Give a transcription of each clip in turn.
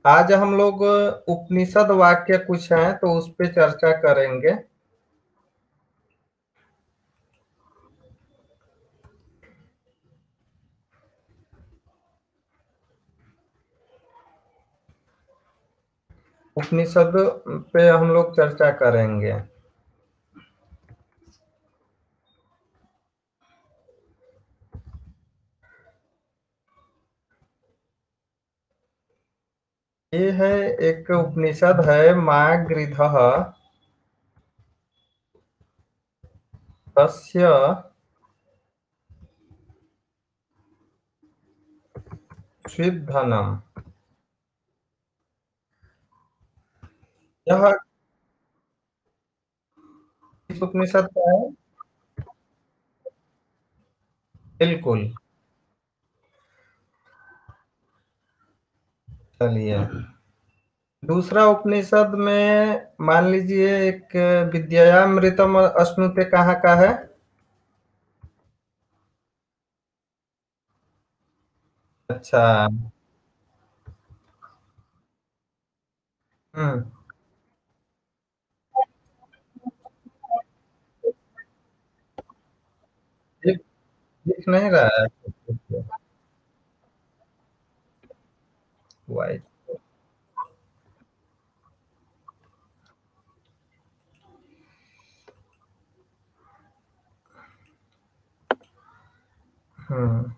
आज हम लोग उपनिषद वाक्य कुछ हैं तो उस पे चर्चा करेंगे। उपनिषद पे हम लोग चर्चा करेंगे। ये है एक उपनिषद है मागृधः तस्य स्विद्धनम्। यह किस उपनिषद का है? बिल्कुल। चलिए, दूसरा उपनिषद में मान लीजिए एक विद्यामृतम अश्नुते कहाँ का है? अच्छा। हम्म। दिख दिख नहीं रहा है। वाइट। हम्म।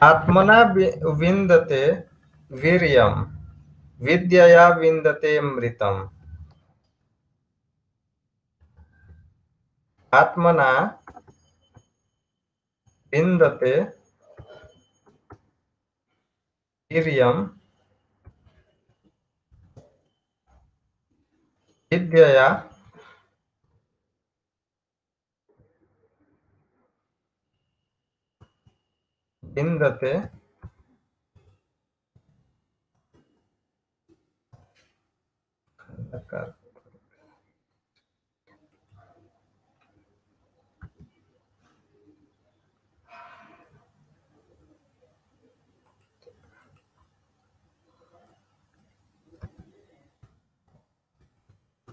आत्मना विन्दते वीर्यम् विद्यया विन्दते अमृतम्। आत्मना विन्दते वीर्यम् विद्यया विन्दते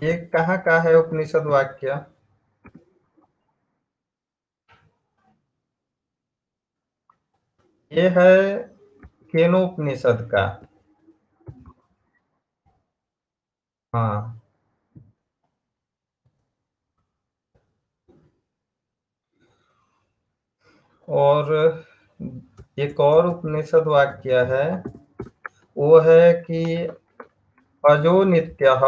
ये कहाँ का है उपनिषद वाक्य? ये है केनोपनिषद का। हाँ। और एक और उपनिषद वाक्य है, वो है कि अजो नित्यः।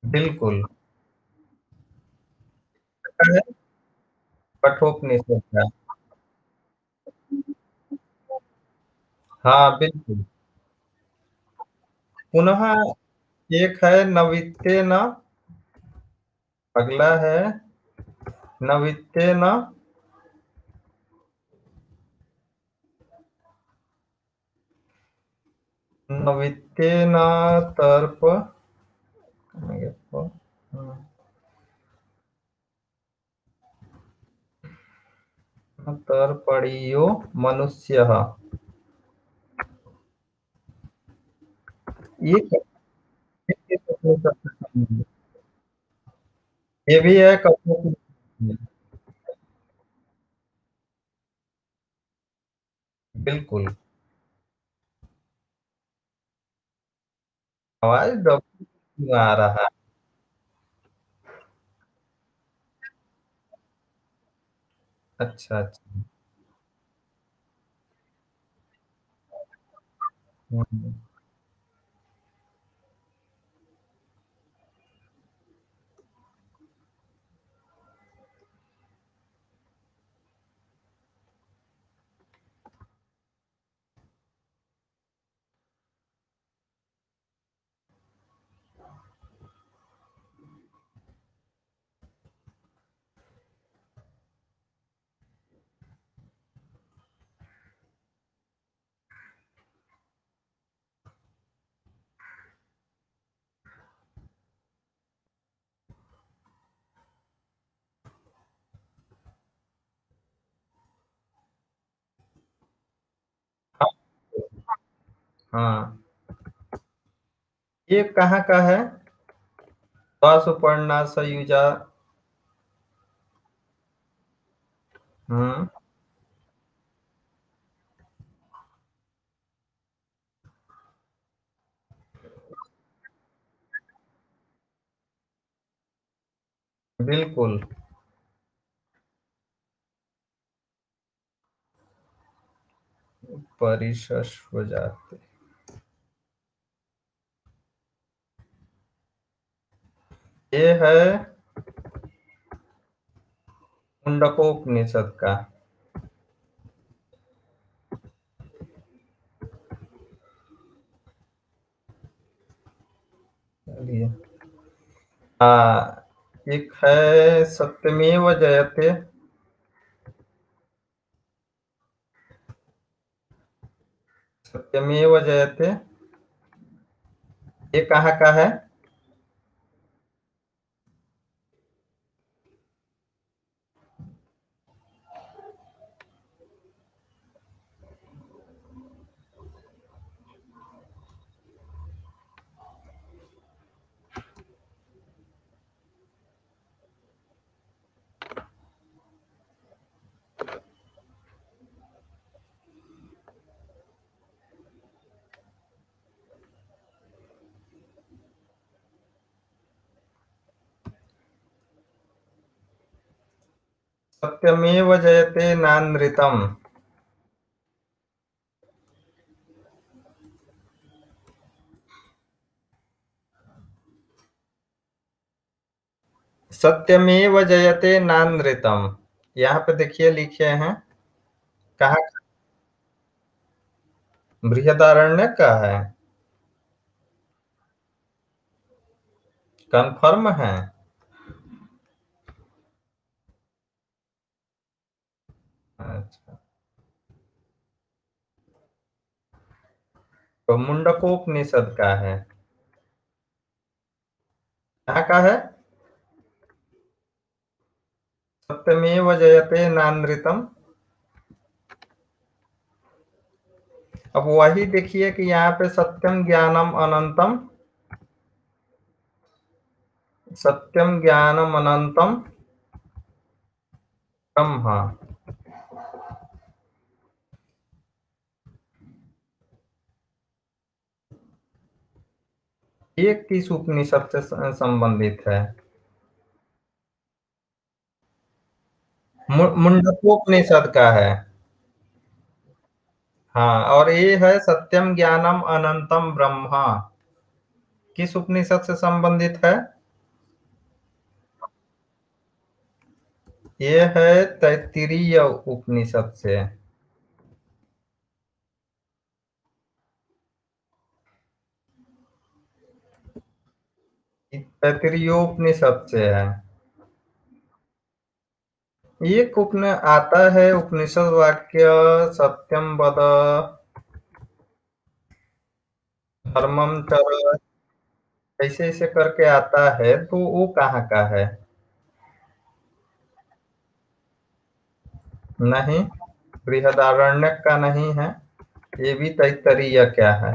बिल्कुल। है कठोपनिषद का। हाँ बिल्कुल। पुनः एक है नवित्तेन। अगला है नवित्तेन नवित्तेन तर्प तर्पणीयो मनुष्यः। ये ये भी है कठोपनिषद। बिल्कुल। आवाज डबल क्यों आ रहा है? अच्छा अच्छा। हम्म। हाँ, ये कहाँ का है? सुपर्णा सयुजा। हम्म। बिल्कुल। परिशस्व जाति। ये है मुंडकोपनिषद का। चलिए। हाँ, एक है सत्यमेव जयते। सत्यमेव जयते, ये कहाँ का है? सत्यमेव जयते नानृतम। सत्यमेव जयते नानृतम, यहाँ पे देखिए लिखे हैं। कहाँ? बृहदारण्य का है। कंफर्म है? अच्छा। तो मुंडकोपनिषद का है। कहाँ का है? सत्यमेव जयते नानृतम। अब वही देखिए कि यहाँ पे सत्यम ज्ञानम अनंतम। सत्यम ज्ञानम अनंतम ब्रह्म। ये किस उपनिषद से संबंधित है? मुंडकोपनिषद का है। हाँ, और ये है सत्यम ज्ञानम अनंतम ब्रह्म। किस उपनिषद से संबंधित है? ये है तैत्तिरीय उपनिषद से। तैत्तिरीय उपनिषद से है। एक आता है उपनिषद वाक्य, सत्यम वद धर्मम चर, ऐसे ऐसे करके आता है, तो वो कहाँ का है? नहीं, बृहदारण्यक का नहीं है। ये भी तैत्तरीय क्या है।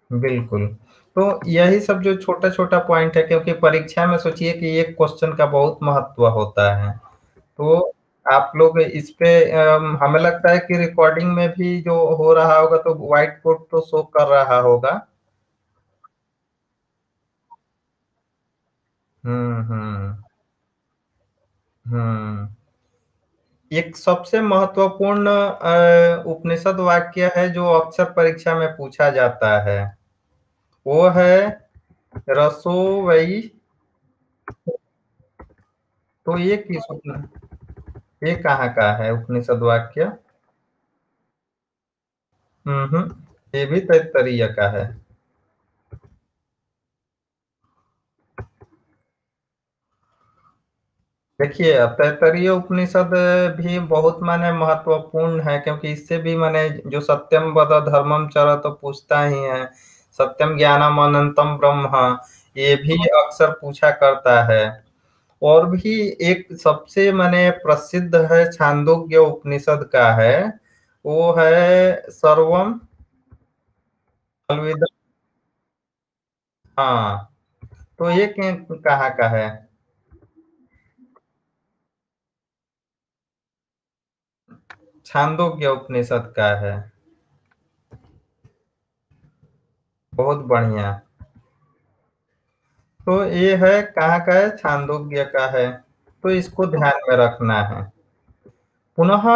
बिल्कुल। तो यही सब जो छोटा छोटा पॉइंट है, क्योंकि परीक्षा में सोचिए कि एक क्वेश्चन का बहुत महत्व होता है। तो आप लोग इस पे हमें लगता है कि रिकॉर्डिंग में भी जो हो रहा होगा तो व्हाइट बोर्ड तो शो कर रहा होगा। हम्म। हम्म। एक सबसे महत्वपूर्ण उपनिषद वाक्य है जो अक्सर परीक्षा में पूछा जाता है, वो है रसो वही। तो ये ये कहाँ का है उपनिषद वाक्य? हम्म। ये भी तैत्तरीय का है। देखिए, अब तैत्तरीय उपनिषद भी बहुत माने महत्वपूर्ण है, क्योंकि इससे भी माने जो सत्यम वद धर्मम चर तो पूछता ही है। सत्यम ज्ञानम अनंतम ब्रह्म, ये भी अक्सर पूछा करता है। और भी एक सबसे माने प्रसिद्ध है छांदोग्य उपनिषद का है। वो है सर्वम खल्विदम। हाँ, तो ये कहाँ का है? छांदोग्य उपनिषद का है। बहुत बढ़िया। तो ये है कहाँ का है? छांदोग्य का है। तो इसको ध्यान में रखना है। पुनः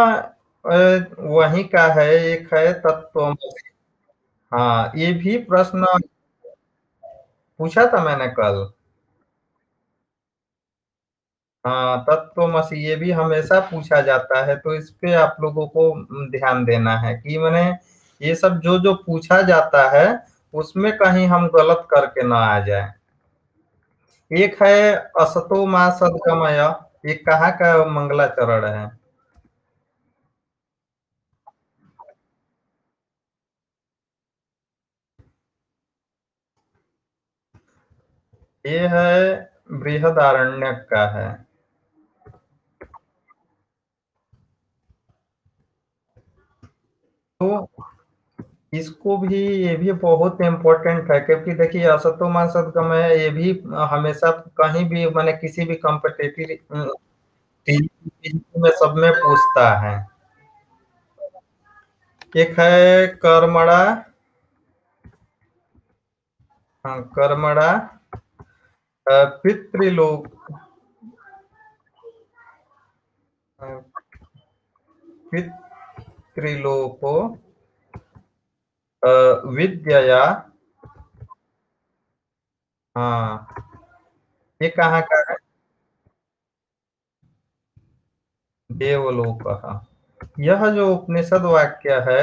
वही का है, एक है तत्त्वमसि। हाँ, ये भी प्रश्न पूछा था मैंने कल। हाँ, तत्त्वमसि ये भी हमेशा पूछा जाता है, तो इस पे आप लोगों को ध्यान देना है कि मैंने ये सब जो जो पूछा जाता है उसमें कहीं हम गलत करके ना आ जाए। एक है असतो मा सद्गमय। ये कहाँ का मंगलाचरण है? ये है बृहदारण्यक का है। तो इसको भी, ये भी बहुत इम्पोर्टेंट है, क्योंकि देखिए असतो मा सद्गमय ये भी हमेशा कहीं भी मैंने किसी भी कॉम्पिटिटिव में सब में पूछता है। एक है कर्मणा। हाँ, कर्मणा पितृलोक, अ, पितृलोको विद्यया। हाँ, ये कहाँ का है? देवलोक। यह जो उपनिषद वाक्य है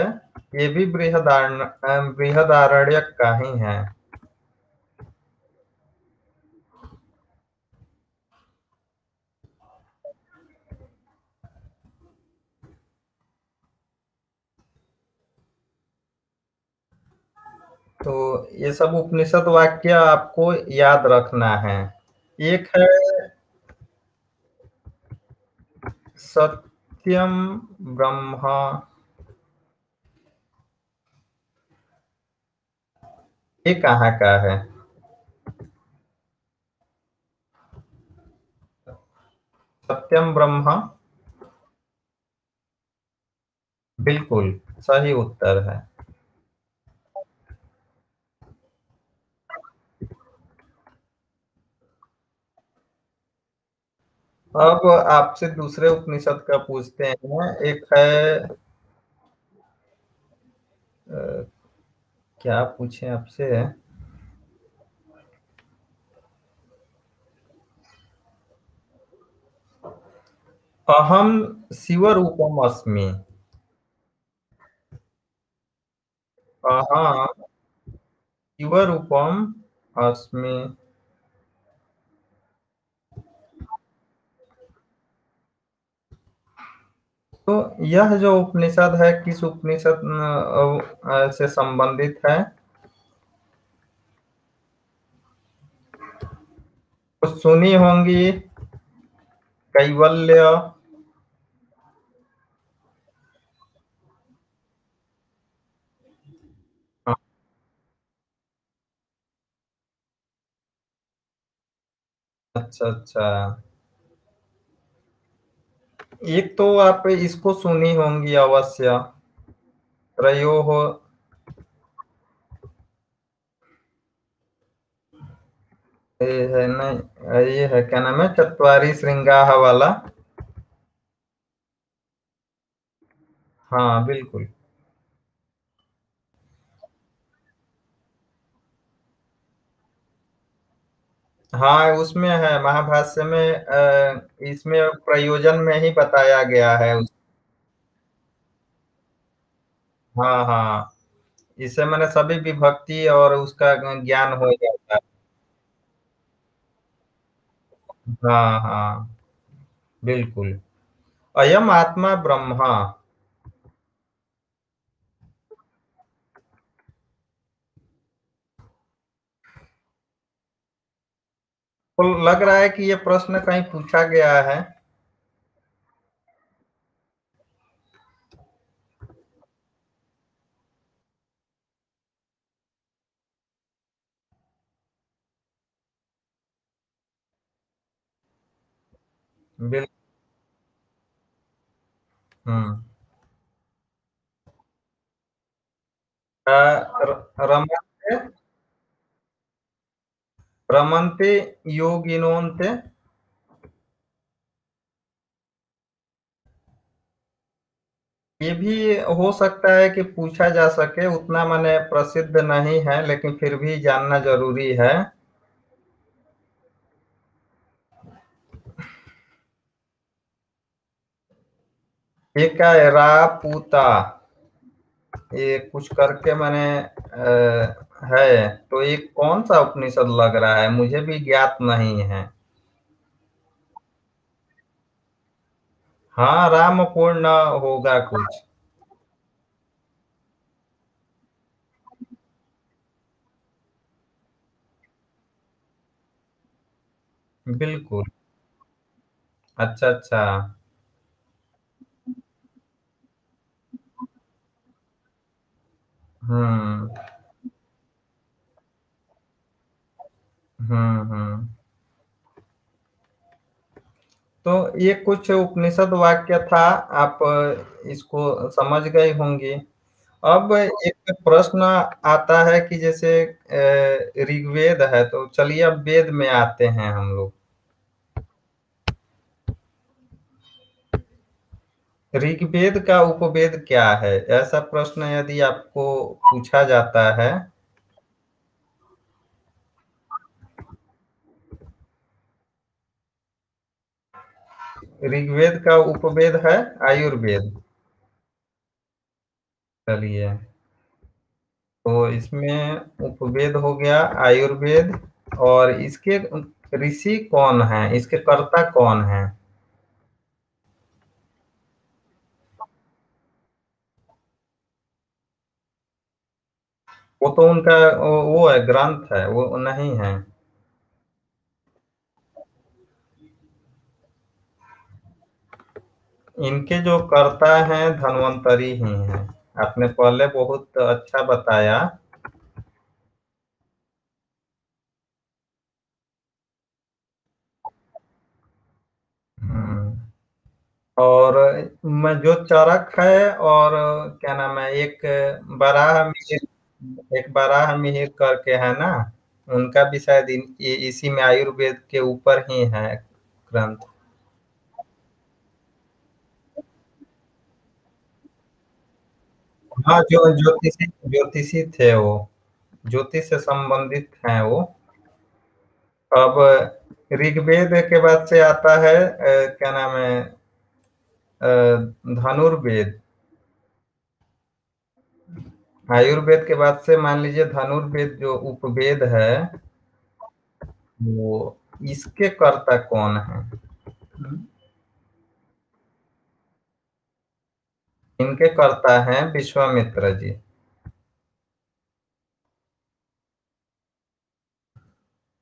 ये भी बृहदारण्यक का ही है। तो ये सब उपनिषद वाक्य आपको याद रखना है। एक है सत्यम ब्रह्म। ये कहाँ का है? सत्यम ब्रह्म। बिल्कुल सही उत्तर है। अब आपसे दूसरे उपनिषद का पूछते हैं। एक है अ, क्या पूछें आपसे? अहम शिवरूपम अस्मि। अहम शिवरूपम अस्मि। तो यह जो उपनिषद है किस उपनिषद से संबंधित है? तो सुनी होंगी कैवल्य। हाँ, अच्छा अच्छा। एक तो आप इसको सुनी होंगी अवश्य। त्रयोः। ये है नहीं, ये है क्या नाम है, चत्वारि श्रृंगाह वाला। हाँ बिल्कुल। हाँ, उसमें है महाभाष्य में, इसमें प्रयोजन में ही बताया गया है हाँ हाँ, इससे मैंने सभी विभक्ति और उसका ज्ञान हो जाता है। हाँ हाँ, बिल्कुल। अयम आत्मा ब्रह्मा। तो लग रहा है कि ये प्रश्न कहीं पूछा गया है। बिल हुँ। अ, रमन्ते रमन्ते योगिनोन्ते। ये भी हो सकता है कि पूछा जा सके, उतना माने प्रसिद्ध नहीं है, लेकिन फिर भी जानना ज़रूरी है। एक का है रापुता, ये कुछ करके मैंने है, तो ये कौन-सा उपनिषद लग रहा है? मुझे भी ज्ञात नहीं है। हाँ, रामपूर्ण होगा कुछ। बिल्कुल। अच्छा, अच्छा। हुँ। हुँ, हुँ। तो ये कुछ उपनिषद वाक्य था, आप इसको समझ गई होंगी। अब एक प्रश्न आता है कि जैसे ऋग्वेद है, तो चलिए अब वेद में आते हैं हम लोग। ऋग्वेद का उपवेद क्या है? ऐसा प्रश्न यदि आपको पूछा जाता है। ऋग्वेद का उपवेद है आयुर्वेद। चलिए, तो इसमें उपवेद हो गया आयुर्वेद, और इसके ऋषि कौन हैं? इसके कर्ता कौन हैं? वो तो उनका वो है, ग्रंथ है, वो नहीं है। इनके जो कर्ता हैं धन्वंतरी ही हैं। आपने पहले बहुत अच्छा बताया। हुँ। और मैं जो चरक है, और क्या नाम है, बारह मिहिर एक बारह मिहिर करके है ना, उनका भी शायद इसी में आयुर्वेद के ऊपर ही है ग्रंथ। हाँ, जो ज्योतिषी ज्योतिषी थे वो, ज्योतिष से संबंधित हैं वो। अब ऋग्वेद के बाद से आता है क्या नाम है, धनुर्वेद। आयुर्वेद के बाद से मान लीजिए धनुर्वेद जो उपवेद है, वो इसके कर्ता कौन है? इनके कर्ता हैं विश्वामित्र जी।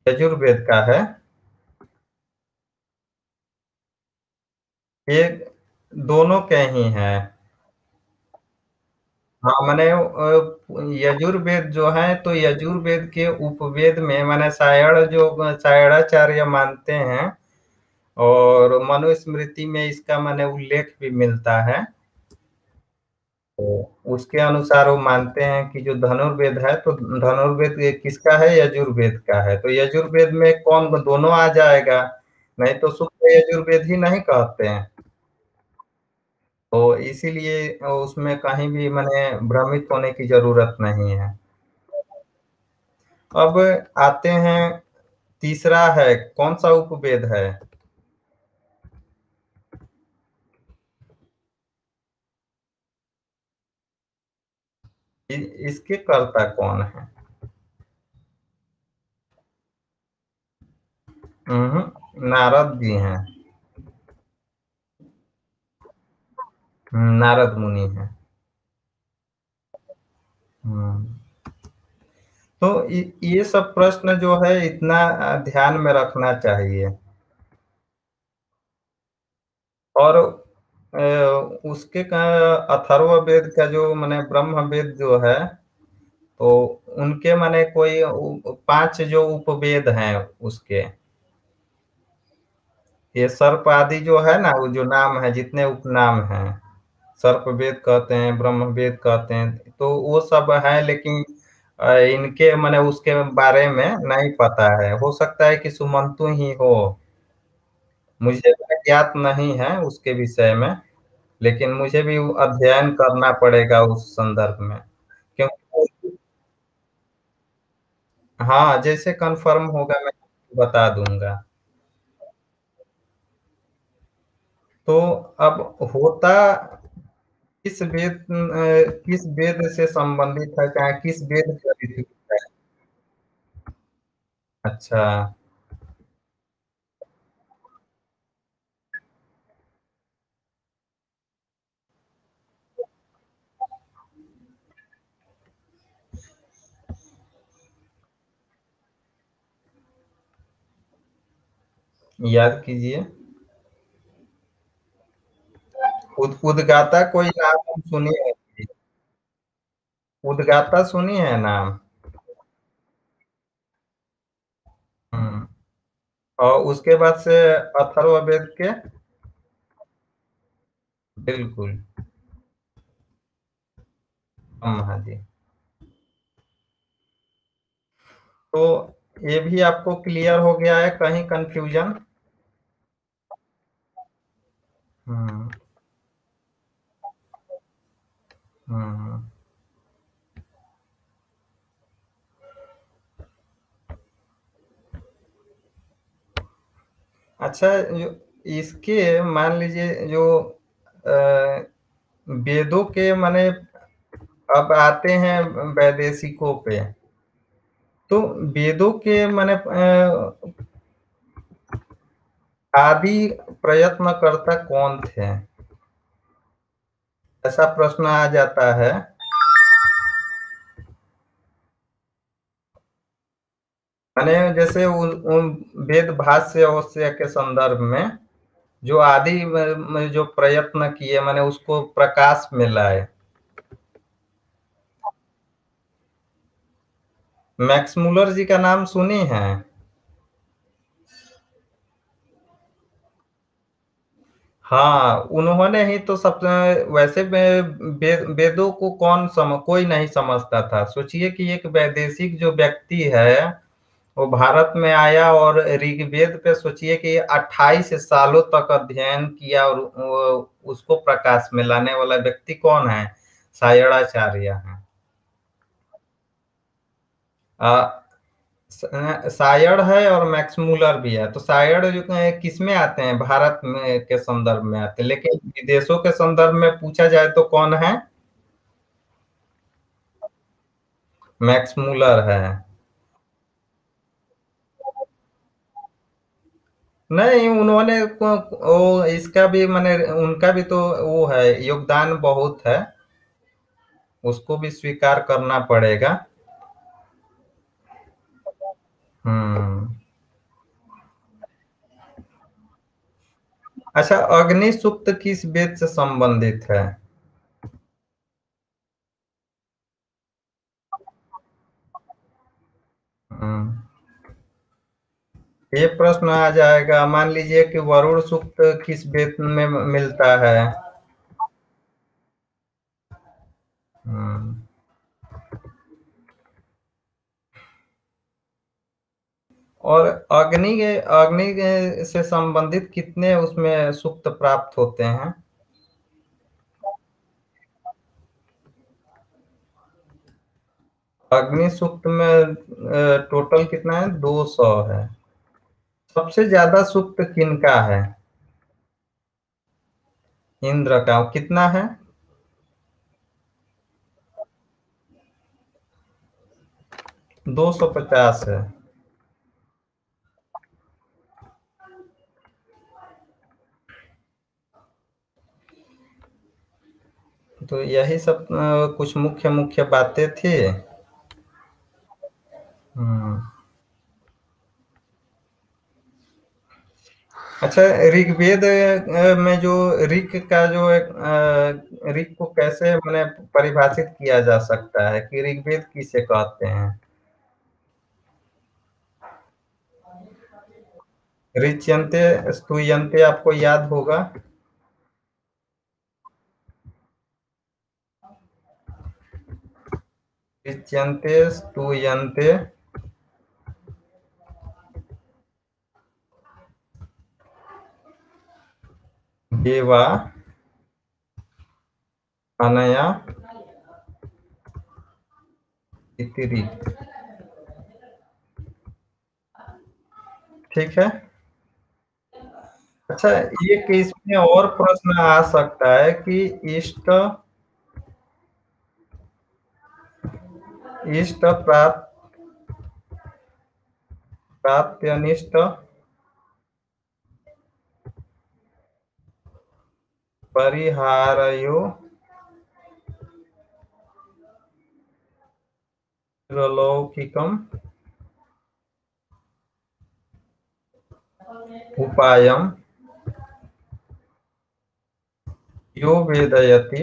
यजुर्वेद का है। ये दोनों के ही हैं। हाँ, माने यजुर्वेद जो है, तो यजुर्वेद के उपवेद में माने सायणाचार्य मानते हैं, और मनुस्मृति में इसका माने उल्लेख भी मिलता है। तो उसके अनुसार वो मानते हैं कि जो धनुर्वेद है, तो धनुर्वेद ये किसका है? यजुर्वेद का है। तो यजुर्वेद में कौन दोनों आ जाएगा, नहीं तो शुद्ध यजुर्वेद ही नहीं कहते हैं। तो इसीलिए उसमें कहीं भी माने भ्रमित होने की ज़रूरत नहीं है। अब आते हैं, तीसरा है, कौन-सा उपवेद है? इ इसके कर्ता कौन है? उहुँ, नारद जी हैं। नारद मुनि हैं। हुँ। तो ये सब प्रश्न जो है, इतना ध्यान में रखना चाहिए। और उसके का अथर्ववेद का जो माने ब्रह्मवेद जो है, तो उनके माने कोई 5 जो उपवेद हैं उसके। ये सर्प आदि जो है ना, वो जो नाम है, जितने उपनाम हैं, सर्पवेद कहते हैं, ब्रह्मवेद कहते हैं, तो वो सब है, लेकिन इनके माने उसके बारे में नहीं पता है। हो सकता है कि सुमंतु ही हो, मुझे ज्ञात नहीं है उसके विषय में, लेकिन मुझे भी अध्ययन करना पड़ेगा उस संदर्भ में, क्योंकि हाँ, जैसे कन्फर्म होगा मैं बता दूंगा। तो अब होता किस वेद से संबंधित है, चाहे किस वेद से विधि है? अच्छा, याद कीजिए। उदगाता कोई नाम हम सुनी है? उदगाता सुनी है नाम? हम्म। और उसके बाद से अथर्ववेद के? बिल्कुल। हाँ जी। तो ये भी आपको क्लियर हो गया है, कहीं कंफ्यूजन? हम्म। हम्म। अच्छा, जो इसके मान लीजिए, जो अ, वेदों के माने अब आते हैं वैदेशिकों पे, तो वेदों के माने आदि प्रयत्नकर्ता कौन थे? ऐसा प्रश्न आ जाता है। माने जैसे उन वेद भाष्य अवश्य के संदर्भ में जो आदि में जो प्रयत्न किए, माने उसको प्रकाश में लाए। मैक्स मुलर जी का नाम सुनी है? हाँ, उन्होंने ही तो सब, वैसे वेदों को कोई नहीं समझता था। सोचिए कि एक वैदेशिक जो व्यक्ति है, वो भारत में आया और ऋग्वेद पे सोचिए कि 28 सालों तक अध्ययन किया, और उसको प्रकाश में लाने वाला व्यक्ति कौन है? सायणाचार्य हैं। आ, सायण है और मैक्स मूलर भी है। तो सायण जो किस में आते हैं? भारत में के संदर्भ में आते हैं, लेकिन विदेशों के संदर्भ में पूछा जाए तो कौन है? मैक्स मूलर है। नहीं, उन्होंने वो इसका भी माने उनका भी तो वो है, योगदान बहुत है, उसको भी स्वीकार करना पड़ेगा। हम्म। अच्छा, अग्नि सूक्त किस वेद से संबंधित है? हम्म। ये प्रश्न आ जाएगा, मान लीजिए कि वरुण सूक्त किस वेद में मिलता है? हम्म। और अग्नि के से संबंधित कितने उसमें सूक्त प्राप्त होते हैं? अग्नि सूक्त में टोटल कितना है? 200 है। सबसे ज्यादा सूक्त किनका है? इंद्र का कितना है? 250 है। तो यही सब कुछ मुख्य मुख्य बातें थी। हम्म। अच्छा, ऋग्वेद में जो ऋक का जो एक ऋक को कैसे मैंने परिभाषित किया जा सकता है कि ऋग्वेद किसे कहते हैं? रिच्यन्ते स्तूयन्ते आपको याद होगा। रिच्यन्ते स्तूयन्ते देवा अनया इतिरि। ठीक है। अच्छा, एक इसमें और प्रश्न आ सकता है कि इष्ट इष्ट प्राप्त्यनिष्ट परिहारयो लौकिकम उपायम यो वेदयति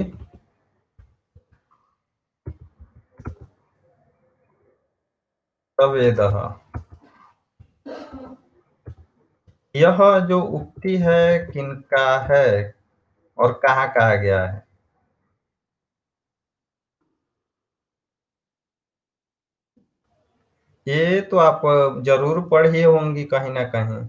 स वेदः। यह जो उक्ति है किनका है और कहाँ कहा गया है? ये तो आप जरूर पढ़ी होंगी कहीं ना कहीं।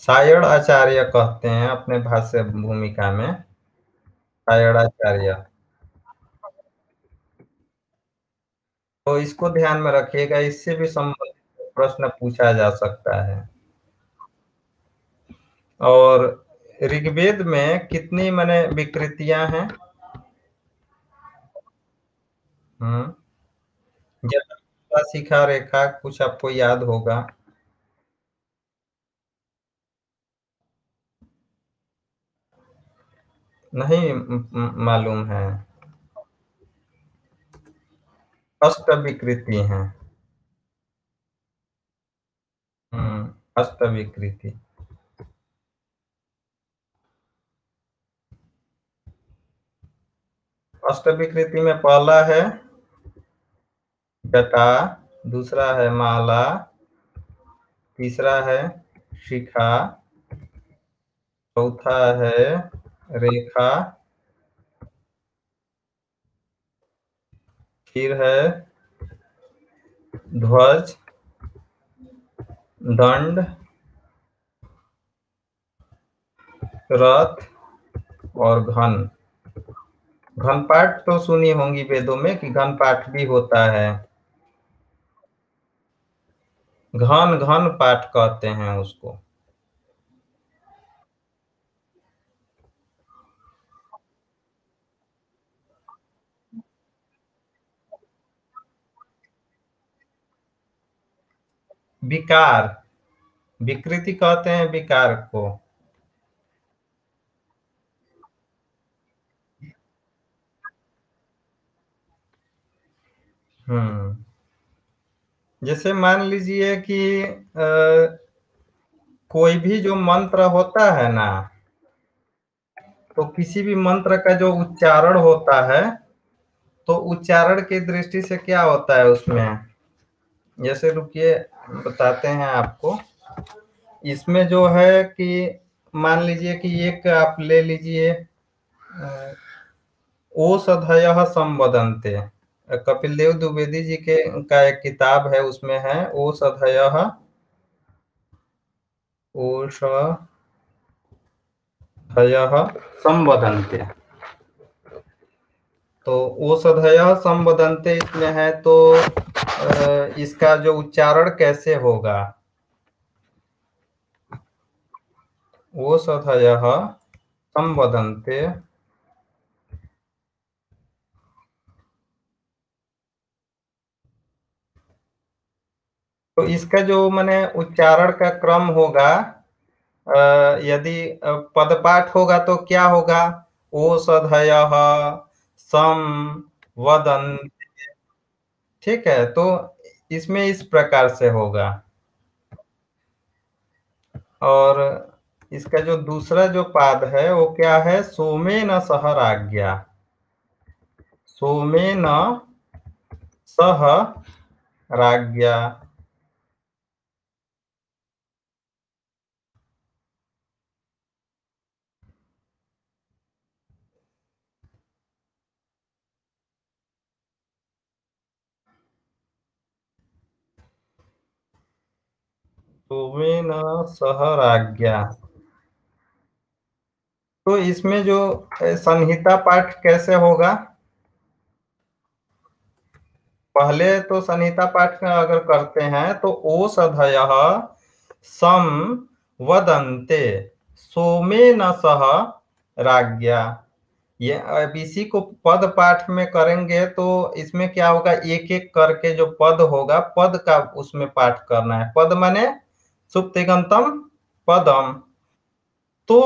सायण आचार्य कहते हैं अपने भाष्य भूमिका में। सायण आचार्य। तो इसको ध्यान में रखिएगा, इससे भी संबंधित प्रश्न पूछा जा सकता है। और ऋग्वेद में कितनी माने विकृतियां हैं? हम्म। जटा शिखा रेखा कुछ आपको याद होगा। नहीं मालूम है। अष्ट विकृति हैं। अष्ट विकृति। अष्ट विकृति में पहला है जटा, दूसरा है माला, तीसरा है शिखा, चौथा है रेखा, फिर है ध्वज, दंड, रथ और घन। घन पाठ तो सुनी होंगी वेदों में कि घन पाठ भी होता है। घन घन पाठ कहते हैं उसको। विकार, विकृति कहते हैं विकार को। हम्म। जैसे मान लीजिए कि कोई भी जो मंत्र होता है ना, तो किसी भी मंत्र का जो उच्चारण होता है, तो उच्चारण की दृष्टि से क्या होता है उसमें। जैसे रुकिए बताते हैं आपको। इसमें जो है कि मान लीजिए कि एक आप ले लीजिए ओषधयः संवदन्ते। कपिल देव द्विवेदी जी के का एक किताब है, उसमें है ओषधयः ओषधयः संवदन्ते। तो ओषधयः संवदन्ते इसमें है, तो इसका जो उच्चारण कैसे होगा। ओषधयः संवदन्ते। तो इसका जो माने उच्चारण का क्रम होगा, यदि पदपाठ होगा तो क्या होगा। ओषधयः संवदन्ते। ठीक है, तो इसमें इस प्रकार से होगा। और इसका जो दूसरा जो पाद है वो क्या है, सोमेन सह राज्ञा। सोमेन सह राज्ञा। सोमेन सह राज्ञा। तो इसमें जो संहिता पाठ कैसे होगा? पहले तो संहिता पाठ का अगर करते हैं तो ओषधयः सं वदन्ते सोमेन सह राज्ञा। ये अब इसी को पद पाठ में करेंगे तो इसमें क्या होगा, एक एक करके जो पद होगा पद का उसमें पाठ करना है। पद माने सुप्तिगंतम पदम। तो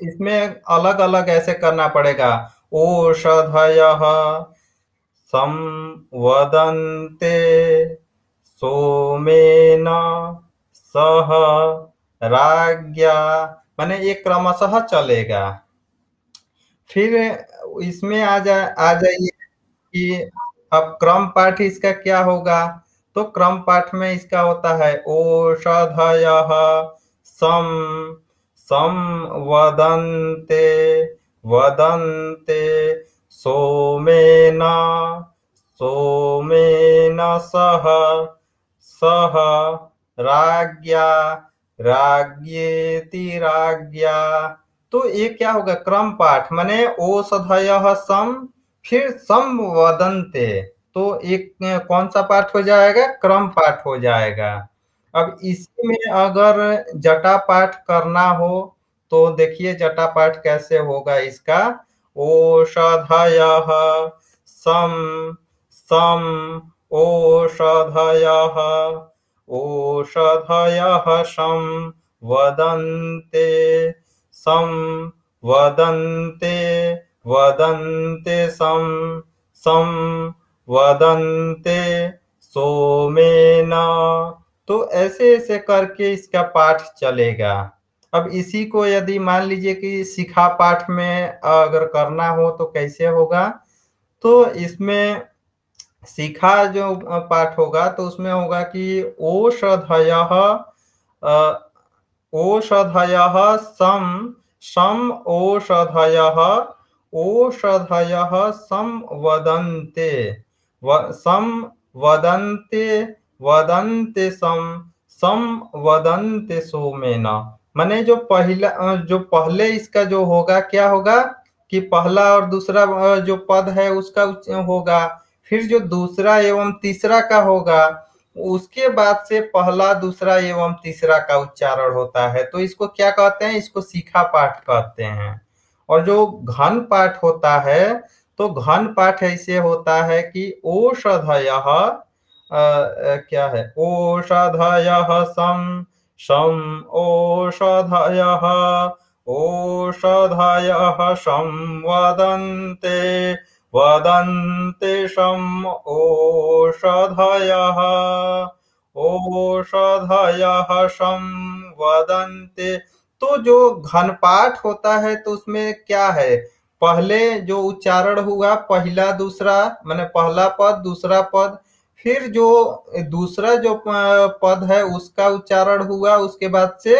इसमें अलग अलग ऐसे करना पड़ेगा। ओषधयः संवदन्ते सोमेन सह राज्ञा, माने ये क्रमशः चलेगा। फिर इसमें आ जाइए कि अब क्रम पाठ इसका क्या होगा। तो क्रम पाठ में इसका होता है ओषधयः सं संवदन्ते वदन्ते सोमेन सोमेन सह सह राज्ञा राज्ञेति राज्ञा। तो ये क्या होगा, क्रम पाठ माने ओषधयः सम फिर सम वदन्ते। तो एक कौन सा पाठ हो जाएगा, क्रम पाठ हो जाएगा। अब इसी में अगर जटा पाठ करना हो तो देखिए जटा पाठ कैसे होगा इसका। ओषधयः सम सम ओषधयः ओषधयः सं वदन्ते सं वदन्ते वदन्ते सं सं वदन्ते सोमेन। तो ऐसे ऐसे करके इसका पाठ चलेगा। अब इसी को यदि मान लीजिए कि शिखा पाठ में अगर करना हो तो कैसे होगा। तो इसमें शिखा जो पाठ होगा तो उसमें होगा कि ओषधयः ओषधयः सं सम ओषधयः ओषधयः सं वदन्ते सं वदन्ते वदन्ते सं सं वदन्ते सोमेन। माने जो पहला जो पहले इसका जो होगा क्या होगा कि पहला और दूसरा जो पद है उसका होगा। फिर जो दूसरा एवं तीसरा का होगा उसके बाद से पहला दूसरा एवं तीसरा का उच्चारण होता है। तो इसको क्या कहते हैं, इसको शिखा पाठ कहते हैं। और जो घन पाठ होता है तो घन पाठ ऐसे होता है कि ओषधयः क्या है, ओषधयः सं सं ओषधयः ओषधयः संवदन्ते वदन्ते सं ओषधयः ओषधयः संवदन्ते। तो जो घन पाठ होता है तो उसमें क्या है, पहले जो उच्चारण हुआ पहला दूसरा माने पहला पद दूसरा पद, फिर जो दूसरा जो पद है उसका उच्चारण हुआ, उसके बाद से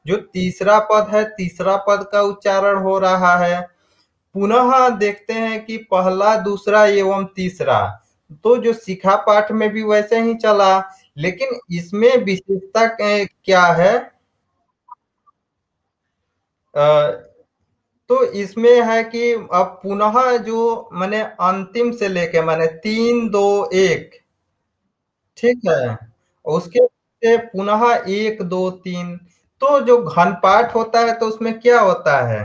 जो तीसरा पद है तीसरा पद का उच्चारण हो रहा है। पुनः देखते हैं कि पहला दूसरा एवं तीसरा। तो जो शिखा पाठ में भी वैसे ही चला, लेकिन इसमें विशेषता क्या है। अ, तो इसमें है कि अब पुनः जो माने अंतिम से लेके माने 3 2 1, ठीक है। उसके से पुनः 1 2 3। तो जो घन पाठ होता है तो उसमें क्या होता है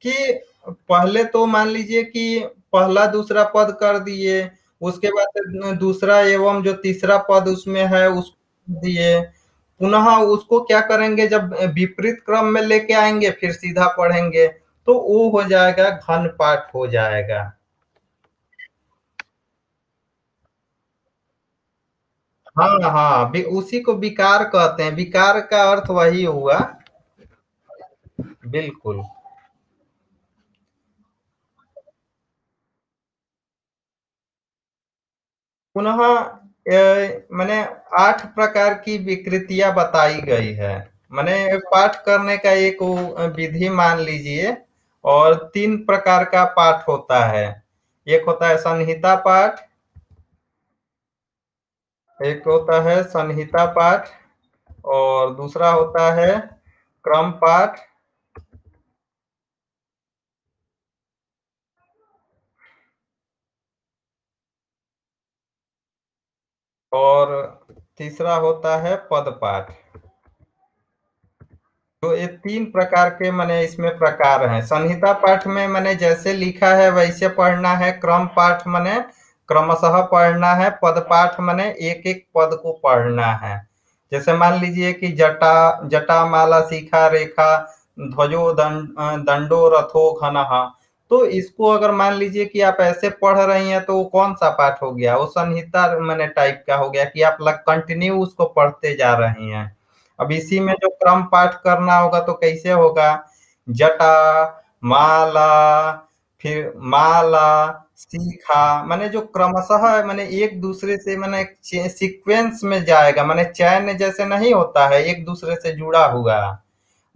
कि पहले तो मान लीजिए कि पहला दूसरा पद कर दिए, उसके बाद दूसरा एवं जो तीसरा पद उसमें है उसको दिए, पुनः उसको क्या करेंगे जब विपरीत क्रम में लेके आएंगे फिर सीधा पढ़ेंगे तो वो हो जाएगा घन पाठ हो जाएगा। हाँ हाँ, उसी को विकार कहते हैं, विकार का अर्थ वही हुआ। बिल्कुल। पुनः माने 8 प्रकार की विकृतियाँ बताई गई है। माने पाठ करने का एक वो विधि मान लीजिए और 3 प्रकार का पाठ होता है। एक होता है संहिता पाठ, एक होता है संहिता पाठ और दूसरा होता है क्रम पाठ और तीसरा होता है पद पाठ। तो ये 3 प्रकार के माने इसमें प्रकार हैं। संहिता पाठ में माने जैसे लिखा है वैसे पढ़ना है, क्रम पाठ माने क्रमशः पढ़ना है, पद पाठ माने एक-एक पद को पढ़ना है। जैसे मान लीजिए कि जटा जटा माला शिखा रेखा ध्वजो दंडो रथो घनः। तो इसको अगर मान लीजिए कि आप ऐसे पढ़ रही हैं तो वो कौन-सा पाठ हो गया? वो संहिता माने टाइप का हो गया कि आप कंटिन्यू उसको पढ़ते जा रही हैं। अब इसी में जो क्रम पाठ करना होगा तो कैसे होगा? जटा, माला, फिर माला, शिखा माने जो क्रमशः माने एक दूसरे से माने सीक्वेंस में जाएगा माने चैन जैसे नहीं होता है एक दूसरे से जुड़ा हुआ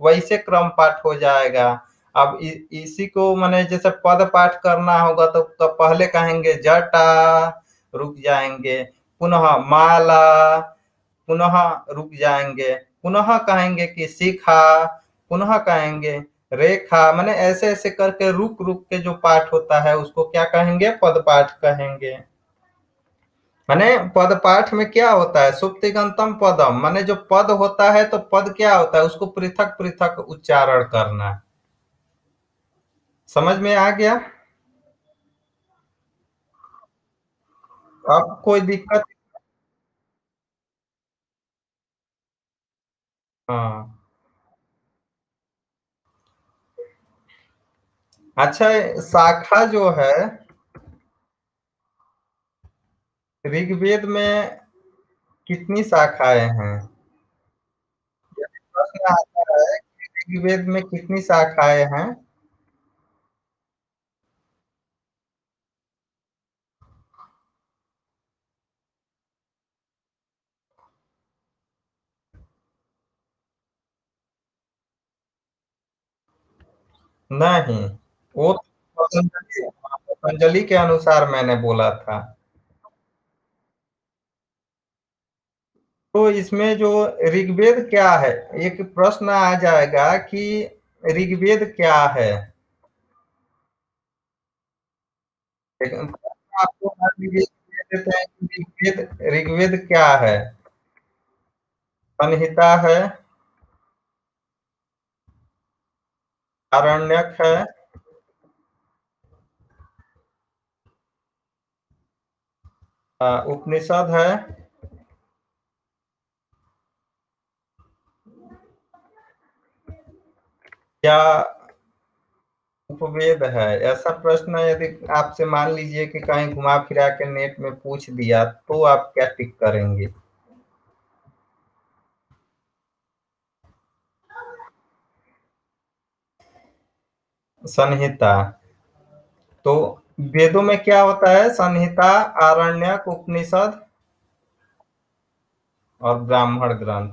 वैसे क्रम पाठ हो जाएगा। अब इसी को माने जैसे पद पाठ करना होगा तो पहले कहेंगे जटा, रुक जाएंगे, पुनः माला, पुनः रुक जाएँगे, पुनः कहेंगे कि शिखा, पुनः कहेंगे रेखा, माने ऐसे-ऐसे करके रुक-रुक के जो पाठ होता है उसको क्या कहेंगे? पद पाठ कहेंगे। माने पद पाठ में क्या होता है? सुप्तिगंतम पदम माने जो पद होता है तो पद क्या होता है? उसको पृथक-पृथक उच्चारण करना। समझ में आ गया? अब कोई दिक्कत हाँ। अच्छा शाखा जो है ऋग्वेद में कितनी शाखाएँ हैं? यदि प्रश्न आता है कि ऋग्वेद में कितनी शाखाएँ हैं? नहीं, वो तो पतंजलि के अनुसार मैंने बोला था। तो इसमें जो ऋग्वेद क्या है? एक प्रश्न आ जाएगा कि ऋग्वेद क्या है? लेकिन प्रश्न आपको मान लीजिए दे देते हैं कि ऋग्वेद ऋग्वेद क्या है? संहिता है, आरण्यक है, उपनिषद है या उपवेद है? ऐसा प्रश्न यदि आपसे मान लीजिए कि कहीं घुमा-फिरा के नेट में पूछ दिया, तो आप क्या टिक करेंगे? संहिता। तो वेदों में क्या होता है? संहिता, आरण्यक, उपनिषद और ब्राह्मण ग्रंथ।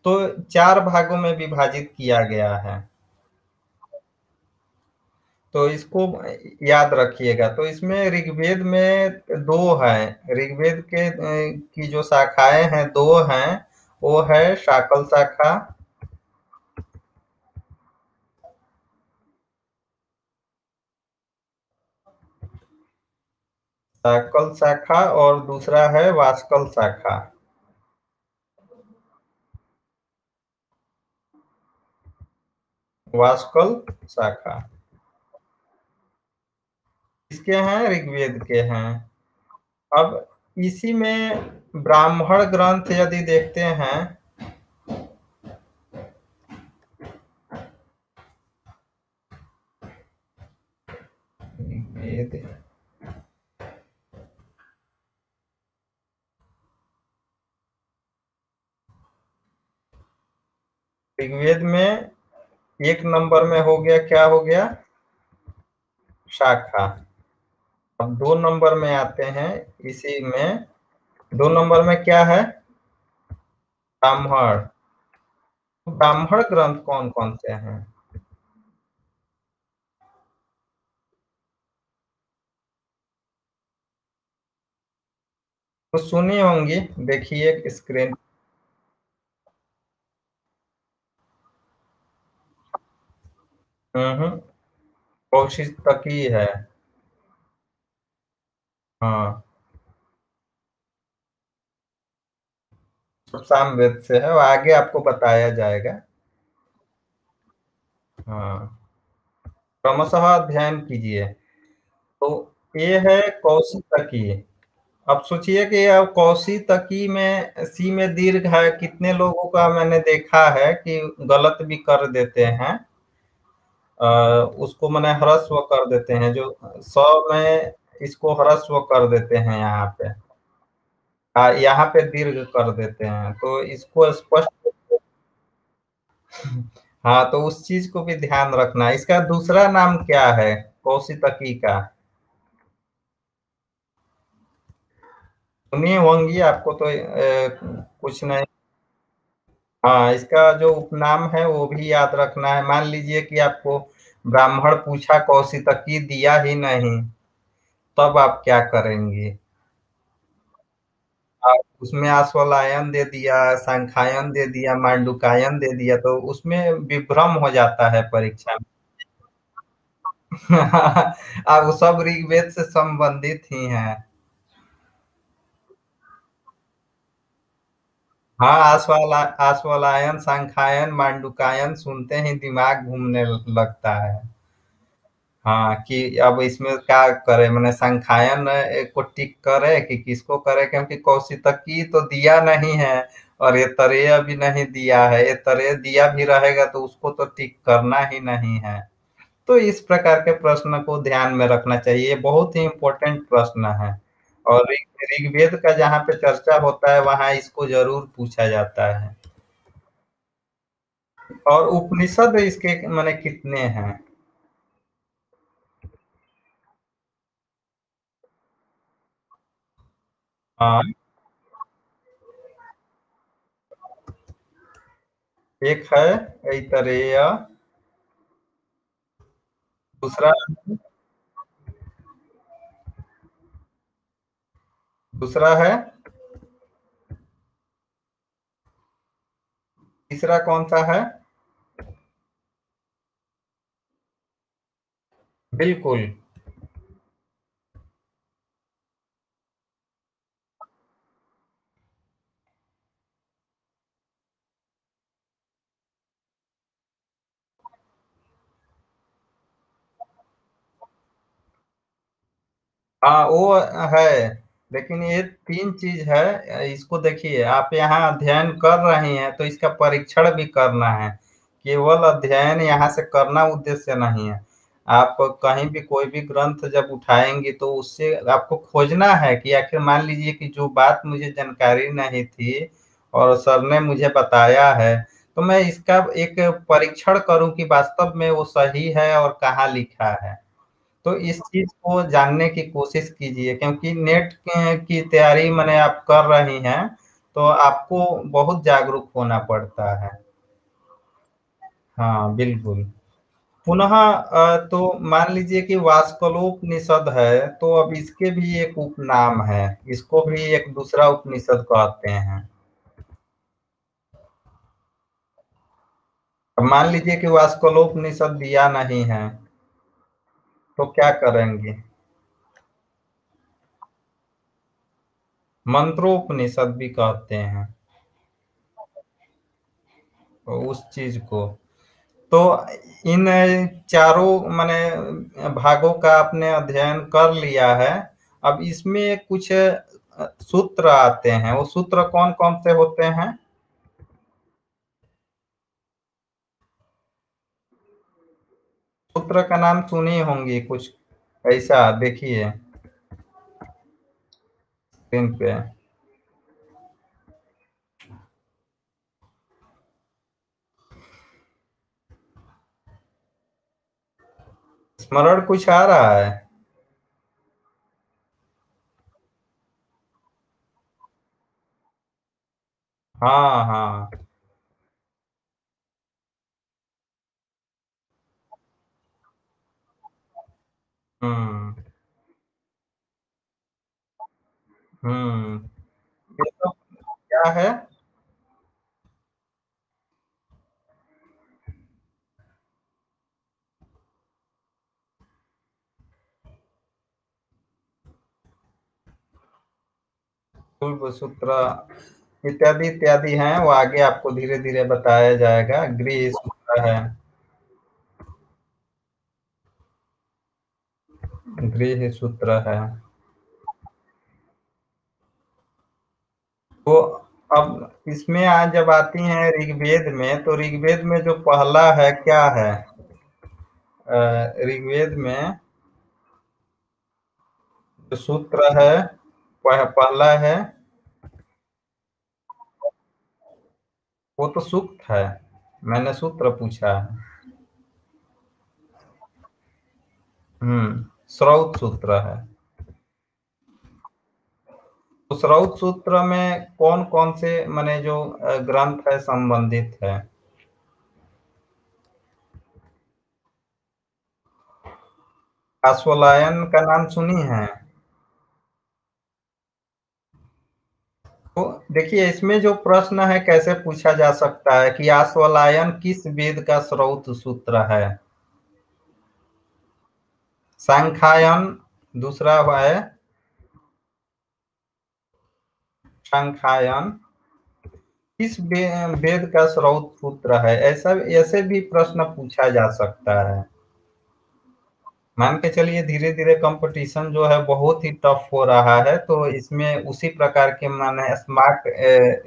तो 4 भागों में विभाजित किया गया है। तो इसको याद रखिएगा। तो इसमें ऋग्वेद में 2 हैं। ऋग्वेद के की जो शाखाएँ हैं 2 हैं। वो है शाकल शाखा शाकल शाखा और दूसरा है वाष्कल शाखा। वाष्कल शाखा। किसके हैं? ऋग्वेद के हैं। अब इसी में ब्राह्मण ग्रंथ यदि देखते हैं ऋग्वेद ऋग्वेद में 1 नंबर में हो गया क्या हो गया? शाखा। अब 2 नंबर में आते हैं इसी में 2 नंबर में क्या है? ब्राह्मण। ब्राह्मण ग्रंथ कौन-कौन से हैं? तो सुनी होंगी, देखिए स्क्रीन। हुँ, हुँ। कौशिक है। हाँ, सामवेद से है और आगे आपको बताया जाएगा। हाँ, क्रमशः अध्ययन कीजिए। तो ये है कौशिकी। अब सोचिए कि अब कौशिकी में सी में दीर्घ है, कितने लोगों का मैंने देखा है कि गलत भी कर देते हैं। अ, उसको माने ह्रस्व कर देते हैं, जो स में इसको ह्रस्व कर देते हैं यहाँ पे। यहाँ पे दीर्घ कर देते हैं, तो इसको स्पष्ट। हाँ, तो उस चीज़ को भी ध्यान रखना है। इसका दूसरा नाम क्या है कौशिकी का? सुनी होंगी, आपको तो कुछ नहीं। हाँ, इसका जो उपनाम है वो भी याद रखना है। मान लीजिए कि आपको ब्राह्मण पूछा, कौशिकी दिया ही नहीं, तब आप क्या करेंगी? आप उसमें आश्वलायन दे दिया, सांख्यायन दे दिया, मांडुकायन दे दिया, तो उसमें विभ्रम हो जाता है परीक्षा में। अब वो सब ऋग्वेद से संबंधित ही हैं। हाँ, आश्वलायन, सांख्यायन, मांडुकायन सुनते ही दिमाग घूमने लगता है। हाँ, कि अब इसमें क्या करें, मैंने संखायन को टिक करे कि किसको करे, क्योंकि कौशिकी तो दिया नहीं है और ये तरेय भी नहीं दिया है। ये तरेय दिया भी रहेगा तो उसको तो टिक करना ही नहीं है। तो इस प्रकार के प्रश्न को ध्यान में रखना चाहिए। ये बहुत ही इम्पोर्टेंट प्रश्न है और ऋग्वेद का जहाँ पे चर्चा होता है वहाँ इसको जरूर पूछा जाता है। और उपनिषद इसके माने कितने हैं? हाँ, एक है ऐतरेय। दूसरा, दूसरा है, तीसरा कौन सा है? बिल्कुल। हाँ, वो है, लेकिन ये 3 चीज़ है। इसको देखिए, आप यहाँ अध्ययन कर रही हैं, तो इसका परीक्षण भी करना है। केवल अध्ययन यहाँ से करना उद्देश्य नहीं है। आप कहीं भी कोई भी ग्रंथ जब उठाएँगी, तो उससे आपको खोजना है कि आखिर मान लीजिए कि जो बात मुझे जानकारी नहीं थी और सर ने मुझे बताया है, तो मैं इसका एक परीक्षण करूँ कि वास्तव में वो सही है और कहाँ लिखा है। तो इस चीज़ को जानने की कोशिश कीजिए, क्योंकि नेट के की तैयारी माने आप कर रही हैं, तो आपको बहुत जागरूक होना पड़ता है। हाँ, बिल्कुल। पुनः तो मान लीजिए कि वास्कलोपनिषद है, तो अब इसके भी एक उपनाम है। इसको भी एक दूसरा उपनिषद कहते हैं। अब मान लीजिए कि वास्कलोपनिषद दिया नहीं है, तो क्या करेंगे? मंत्रोपनिषद भी कहते हैं, तो उस चीज़ को। तो इन चारों माने भागों का आपने अध्ययन कर लिया है। अब इसमें कुछ सूत्र आते हैं, वो सूत्र कौन-कौन से होते हैं? सूत्र का नाम सुनी होंगी कुछ ऐसा, देखिए स्क्रीन पे। स्मरण कुछ आ रहा है? हाँ, हाँ। हुँ, हुँ। ये तो क्या है? सूत्र इत्यादि, इत्यादि हैं, वो आगे आपको धीरे-धीरे बताया जाएगा। गृह सूत्र है, गृह सूत्र है। तो अब इसमें आज जब आती हैं ऋग्वेद में, तो ऋग्वेद में जो पहला है क्या है? ऋग्वेद में जो सूत्र है, पहला है, वो तो सूक्त है। मैंने सूत्र पूछा है। श्रौत सूत्र है। तो श्रौत सूत्र में कौन-कौन से माने जो ग्रंथ है संबंधित है? अश्वलायन का नाम सुनी है? तो देखिए, इसमें जो प्रश्न है कैसे पूछा जा सकता है कि अश्वलायन किस वेद का श्रौत सूत्र है? सांख्यायन दूसरा है, सांख्यायन किस वेद का स्रोत सूत्र है? ऐसा ऐसे भी प्रश्न पूछा जा सकता है। मान के चलिए धीरे-धीरे कंपटीशन जो है बहुत ही टफ हो रहा है, तो इसमें उसी प्रकार के माने स्मार्ट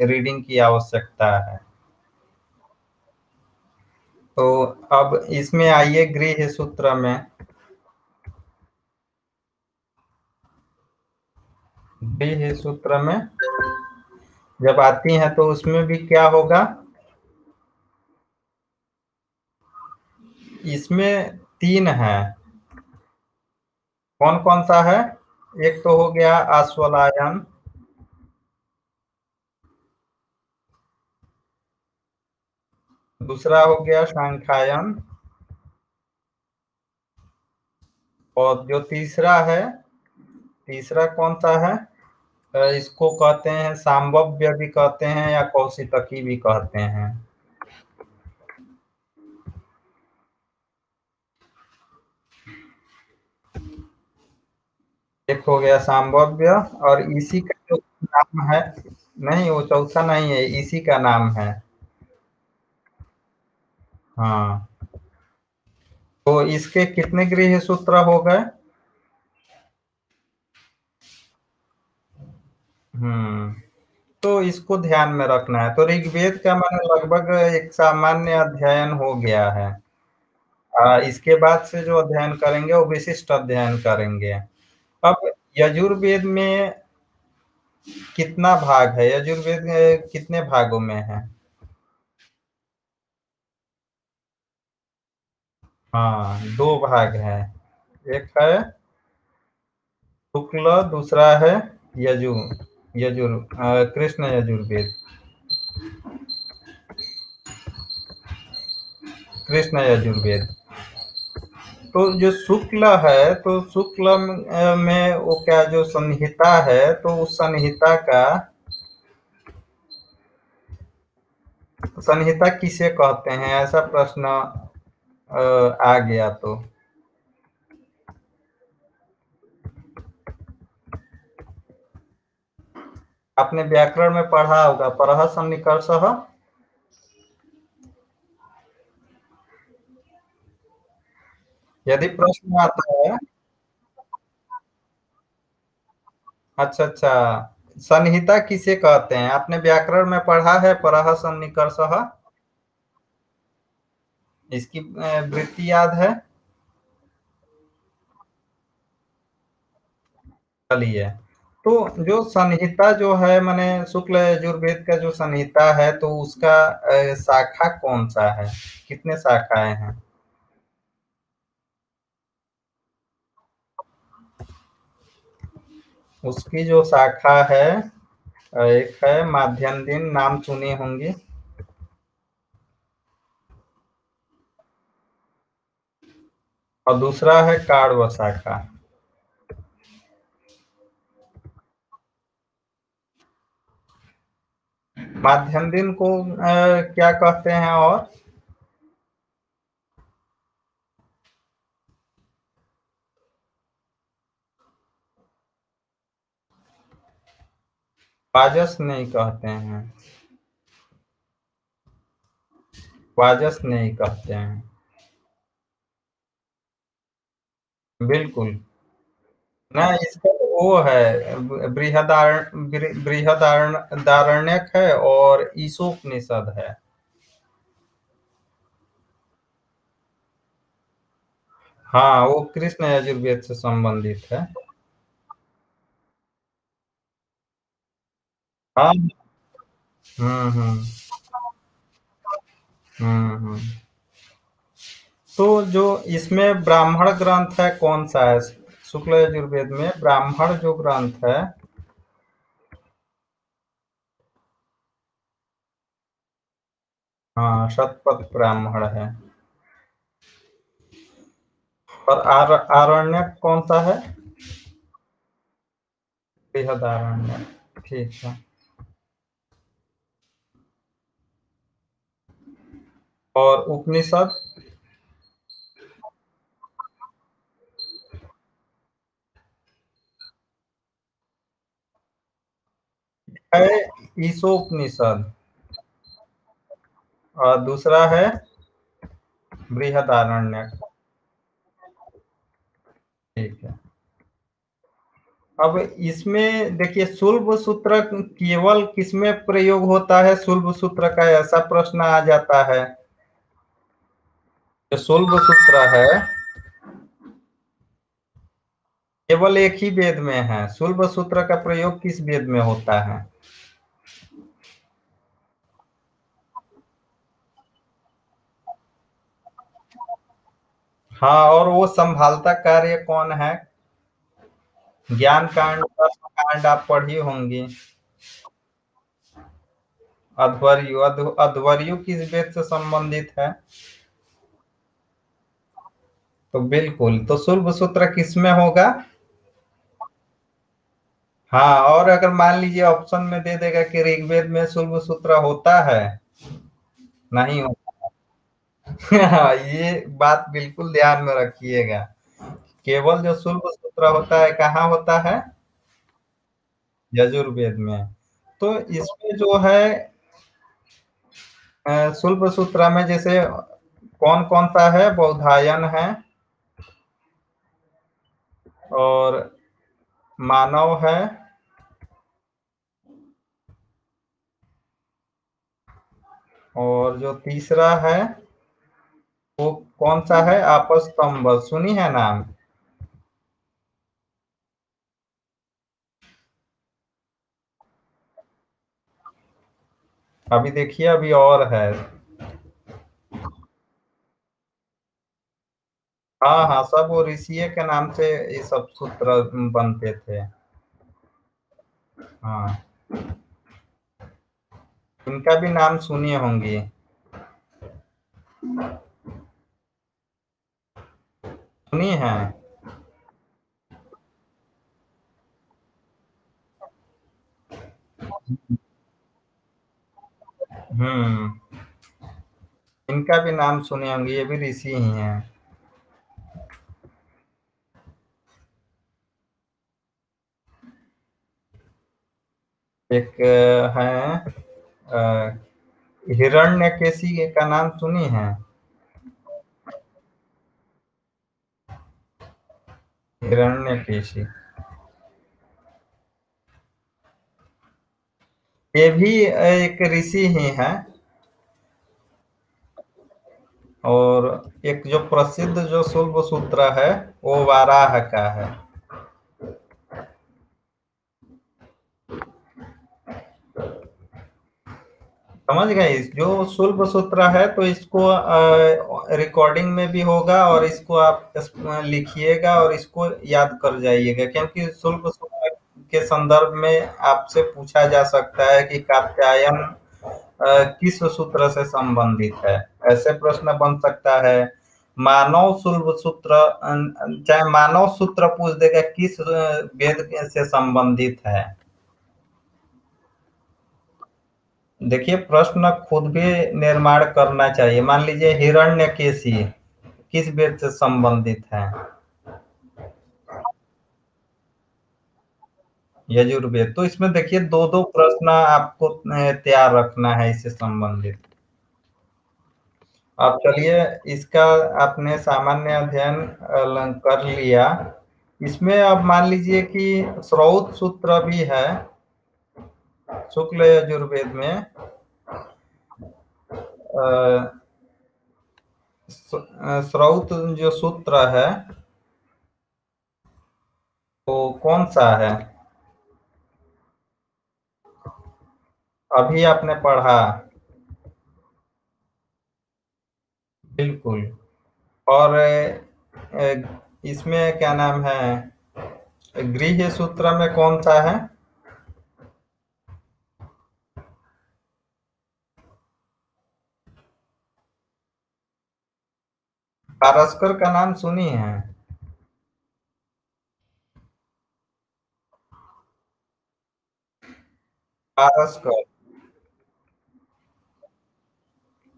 रीडिंग की आवश्यकता है। तो अब इसमें आइए गृह सूत्र में। गृह सूत्र में जब आती हैं तो उसमें भी क्या होगा? इसमें 3 हैं। कौन-कौन सा है? एक तो हो गया अश्वलायन, दूसरा हो गया सांख्यायन और जो तीसरा है, तीसरा कौन सा है? इसको कहते हैं सांबव्य भी कहते हैं या कौशितकी भी कहते हैं। एक हो गया सांबव्य और इसी का जो नाम है, नहीं वो चौथा नहीं है, इसी का नाम है। हाँ, तो इसके कितने गृह सूत्र हो गए? हम्म, तो इसको ध्यान में रखना है। तो ऋग्वेद का मैंने लगभग एक सामान्य अध्ययन हो गया है। इसके बाद से जो अध्ययन करेंगे वो विशिष्ट अध्ययन करेंगे। अब यजुर्वेद में कितना भाग है? यजुर्वेद कितने भागों में है? हाँ, 2 भाग हैं। एक है शुक्ल, दूसरा है यजु कृष्ण यजुर्वेद, कृष्ण यजुर्वेद। तो जो शुक्ल है, तो शुक्ल में वो क्या जो संहिता है, तो उस संहिता का संहिता किसे कहते हैं? ऐसा प्रश्न आ गया तो आपने व्याकरण में पढ़ा होगा परः सन्निकर्षः। यदि प्रश्न आता है, अच्छा अच्छा, संहिता किसे कहते हैं? आपने व्याकरण में पढ़ा है परः सन्निकर्षः? इसकी वृत्ति याद है? चलिए, तो जो संहिता जो है माने शुक्ल यजुर्वेद का जो संहिता है, तो उसका शाखा कौन सा है? कितने शाखाएं हैं? उसकी जो शाखा है एक है माध्यम दिन, नाम सुनी होंगी। और दूसरा है काड़वसा का। माध्यम दिन को क्या कहते हैं? और वाजस नहीं कहते हैं। वाजस नहीं कहते हैं। बिल्कुल। ना, इसका वो है बृहदारण्यक है और ईशोपनिषद है। हाँ, वो कृष्ण यजुर्वेद से संबंधित है। हाँ। हम्म। हम्म। तो जो इसमें ब्राह्मण ग्रंथ है कौन सा है? शुक्ल यजुर्वेद में ब्राह्मण जो ग्रंथ है। हाँ, शतपथ ब्राह्मण है। और आरण्यक कौन सा है? बृहदारण्यक। ठीक है। और उपनिषद है ईशोपनिषद। और दूसरा है बृहदारण्यक। ठीक है। अब इसमें देखिए, शुल्ब सूत्र केवल किसमें प्रयोग होता है? शुल्ब सूत्र का ऐसा प्रश्न आ जाता है। जो शुल्ब सूत्र है केवल एक ही वेद में है। शुल्ब सूत्र का प्रयोग किस वेद में होता है? हाँ, और वो संभालता कार्य कौन है? ज्ञान कांड, कर्म कांड आप पढ़ी होंगी। अध्वर्यु, अध्वर्यु किस वेद से संबंधित है? तो बिल्कुल, तो शुल्ब सूत्र किसमें होगा? हाँ, और अगर मान लीजिए ऑप्शन में दे देगा कि ऋग्वेद में शुल्ब सूत्र होता है, नहीं होता। हाँ, ये बात बिल्कुल ध्यान में रखिएगा। केवल जो शुल्ब सूत्र होता है कहाँ होता है? यजुर्वेद में। तो इसमें जो है शुल्ब सूत्र में जैसे कौन कौन सा है? बौधायन है, और मानव है, और जो तीसरा है वो कौन सा है? आपस्तंभ, सुनी है नाम? अभी देखिए, अभी और है। हाँ हाँ, सब वो ऋषिये के नाम से ये सब सूत्र बनते थे। हाँ, इनका भी नाम सुनी होंगी। सुनी है। हम्म। इनका भी नाम सुने होंगे, ये भी ऋषि ही हैं। एक है हिरण्यकेशी का नाम सुनी है? हिरण्यकेशी, ये भी एक ऋषि ही है। और एक जो प्रसिद्ध जो शुल्ब सूत्र है वो वाराह का है। समझ गए? जो शुल्ब सूत्र है तो इसको रिकॉर्डिंग में भी होगा, और इसको आप लिखिएगा और इसको याद कर जाइएगा, क्योंकि शुल्ब सूत्र के संदर्भ में आपसे पूछा जा सकता है कि कात्यायन किस सूत्र से संबंधित है। ऐसे प्रश्न बन सकता है। मानव शुल्ब सूत्र, चाहे मानव सूत्र पूछ देगा किस वेद से संबंधित है। देखिए, प्रश्न खुद भी निर्माण करना चाहिए। मान लीजिए हिरण्यकेशी किस वेद से संबंधित है? यजुर्वेद। तो इसमें देखिए दो दो प्रश्न आपको तैयार रखना है इससे संबंधित। अब चलिए, इसका आपने सामान्य अध्ययन कर लिया। इसमें अब मान लीजिए कि श्रौत सूत्र भी है शुक्ल यजुर्वेद में। श्रौत जो सूत्र है वो कौन सा है? अभी आपने पढ़ा। बिल्कुल। और इसमें क्या नाम है, गृह्य सूत्र में कौन सा है? पारस्कर का नाम सुनी है? पारस्कर।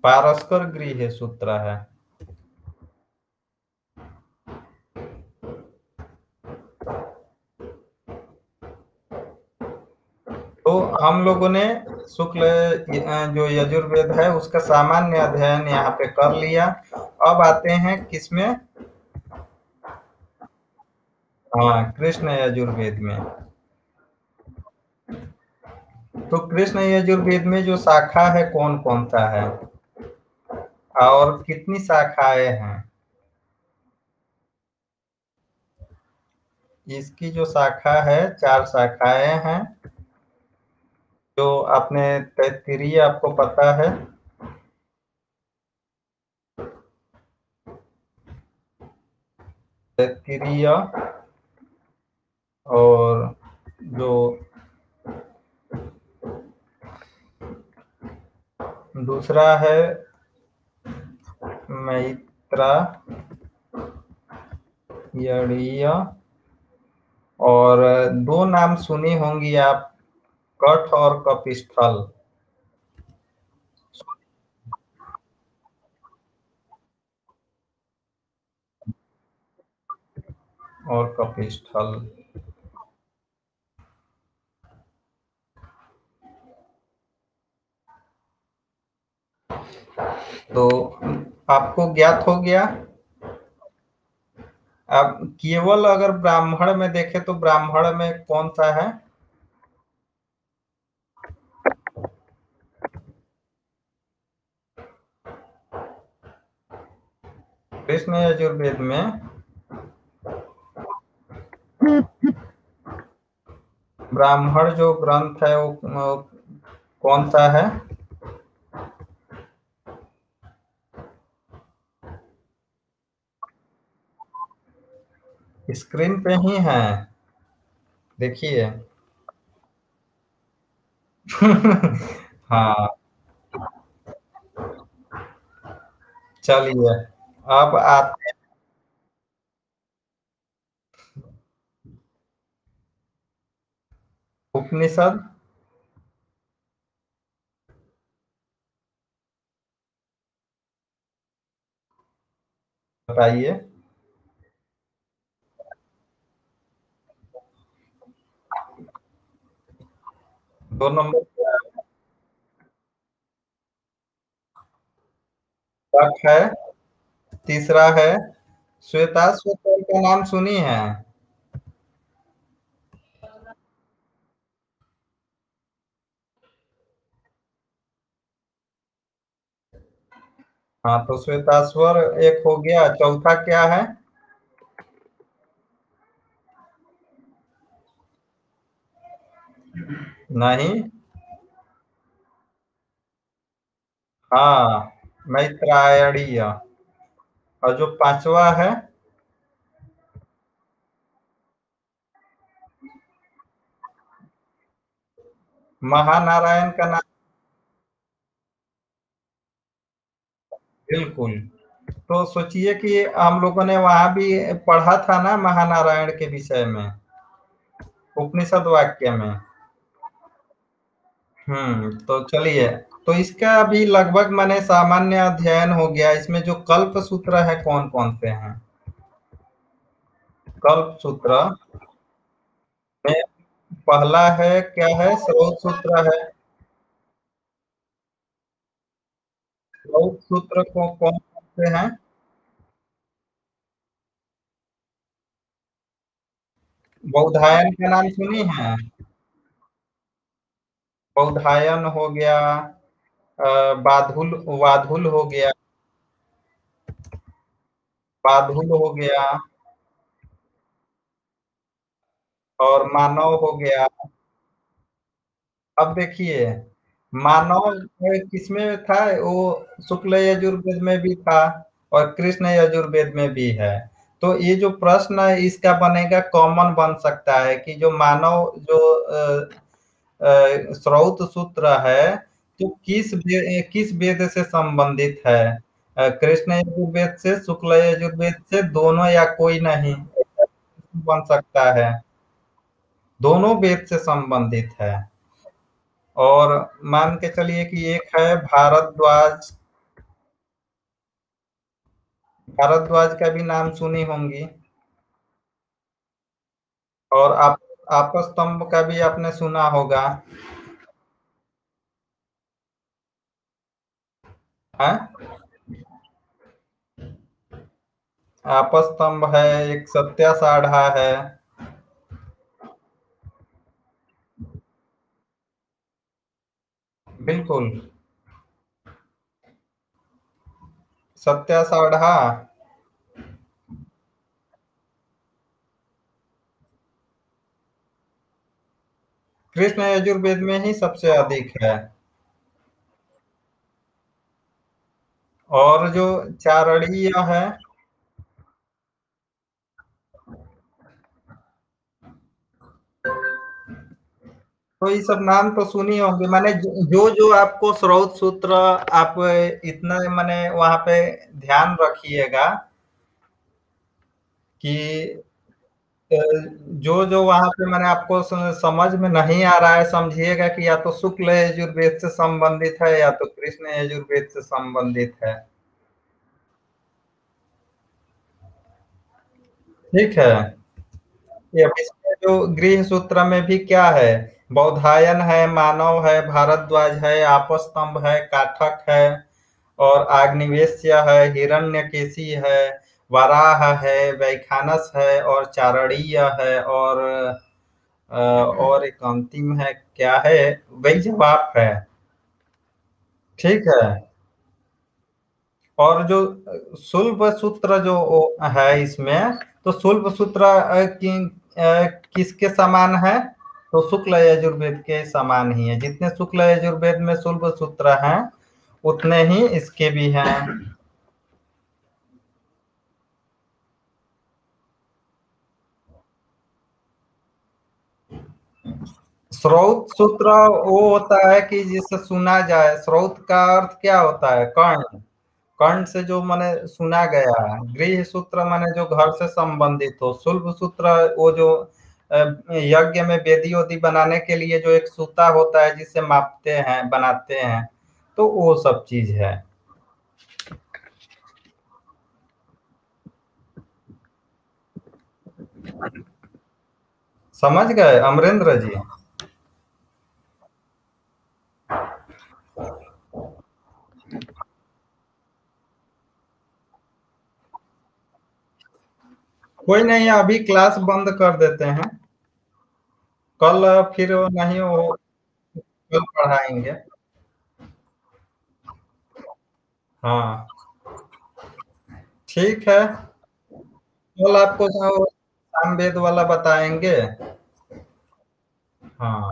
पारस्कर गृह्य सूत्र है। तो हम लोगों ने शुक्ल जो यजुर्वेद है उसका सामान्य अध्ययन यहाँ पे कर लिया। अब आते हैं किसमें? हाँ, कृष्ण यजुर्वेद में। तो कृष्ण यजुर्वेद में जो शाखा है कौन कौन सा है और कितनी शाखाएं हैं? इसकी जो शाखा है 4 शाखाएं हैं। जो आपने तैत्तिरीय आपको पता है। तैत्तिरीय। और जो दूसरा है मैत्रा यड़ीय। और 2 नाम सुनी होंगी आप, कठ और कपिस्थल। और कपिस्थल। तो आपको ज्ञात हो गया। अब केवल अगर ब्राह्मण में देखें तो ब्राह्मण में कौन सा है? कृष्ण यजुर्वेद में ब्राह्मण जो ग्रंथ है वो कौन सा है? स्क्रीन पे ही है, देखिए। हाँ। चलिए, अब आते हैं। उपनिषद। बताइए। 2 नंबर क्या है? तीसरा है श्वेताश्वतर का नाम सुनी है? हाँ, तो श्वेताश्वर एक हो गया। चौथा क्या है? नहीं। हाँ, मैत्रायणीय। और जो पांचवा है? महानारायण का नाम। बिल्कुल। तो सोचिए कि हम लोगों ने वहाँ भी पढ़ा था ना महानारायण के विषय में, उपनिषद वाक्य में। तो चलिए, तो इसका अभी लगभग मैंने सामान्य अध्ययन हो गया। इसमें जो कल्प सूत्र है कौन कौन से हैं? कल्प सूत्र में पहला है क्या है? स्रोत सूत्र है। स्रोत सूत्र को कौन कौन से हैं? बौधायन का नाम सुनी है? बौधायन हो गया, बाधुल वाधुल हो गया, बाधुल हो गया, और मानव हो गया। अब देखिए, मानव किसमें था? वो शुक्ल यजुर्वेद में भी था और कृष्ण यजुर्वेद में भी है। तो ये जो प्रश्न है इसका बनेगा, कॉमन बन सकता है कि जो मानव जो स्रोत सूत्र है, तो किस वेद से संबंधित है? कृष्ण यजुर्वेद से, शुक्ल यजुर्वेद से, दोनों या कोई नहीं, ऐसा बन सकता है। दोनों वेद से संबंधित है। और मान के चलिए कि एक है भारद्वाज। भारद्वाज का भी नाम सुनी होंगी। और आप आपस्तंभ का भी आपने सुना होगा। है, आपस्तंभ है, एक सत्या साढ़ा है। बिल्कुल। सत्या साढ़ा। कृष्ण यजुर्वेद में ही सबसे अधिक है। और जो चारणीय है, तो ये सब नाम तो सुनी होंगे। मैंने जो जो आपको स्रोत सूत्र, आप इतना मैंने वहां पे ध्यान रखिएगा कि जो जो वहां पे मैंने आपको समझ में नहीं आ रहा है, समझिएगा कि या तो शुक्ल यजुर्वेद से संबंधित है या तो कृष्ण यजुर्वेद से संबंधित है। ठीक है। ये अब इसमें जो गृह सूत्र में भी क्या है? बौधायन है, मानव है, भारद्वाज है, आपस्तंभ है, काठक है, और आग्निवेश्य है, हिरण्यकेशी है, वराह है, वैखानस है, और चारणीय है, और एक अंतिम है, क्या है? वही जवाब है। ठीक है। और जो शुल्ब सूत्र जो है इसमें, तो शुल्ब सूत्र किसके समान है? तो शुक्ल यजुर्वेद के समान ही है। जितने शुक्ल यजुर्वेद में शुल्ब सूत्र हैं, उतने ही इसके भी हैं। स्रोत सूत्र वो होता है कि जिससे सुना जाए। स्रोत का अर्थ क्या होता है? कर्ण। कर्ण से जो माने सुना गया। गृह सूत्र माने जो घर से संबंधित हो। शुल्ब सूत्र वो जो यज्ञ में वेदी वेदी बनाने के लिए जो एक सूता होता है जिससे मापते हैं, बनाते हैं, तो वो सब चीज है। समझ गए अमरेंद्र जी? कोई नहीं, अभी क्लास बंद कर देते हैं। कल फिर नहीं हो, कल पढ़ाएंगे। हाँ, ठीक है। कल आपको सामवेद वाला बताएंगे। हाँ,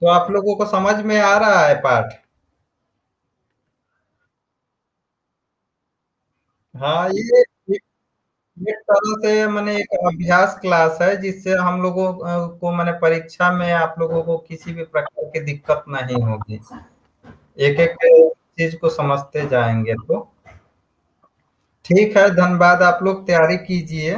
तो आप लोगों को समझ में आ रहा है पाठ? हाँ, ये एक तरह से माने एक अभ्यास क्लास है जिससे हम लोगों को माने परीक्षा में आप लोगों को किसी भी प्रकार की दिक्कत नहीं होगी। एक-एक चीज़ को समझते जाएँगे तो। ठीक है, धन्यवाद आप लोग तैयारी कीजिए।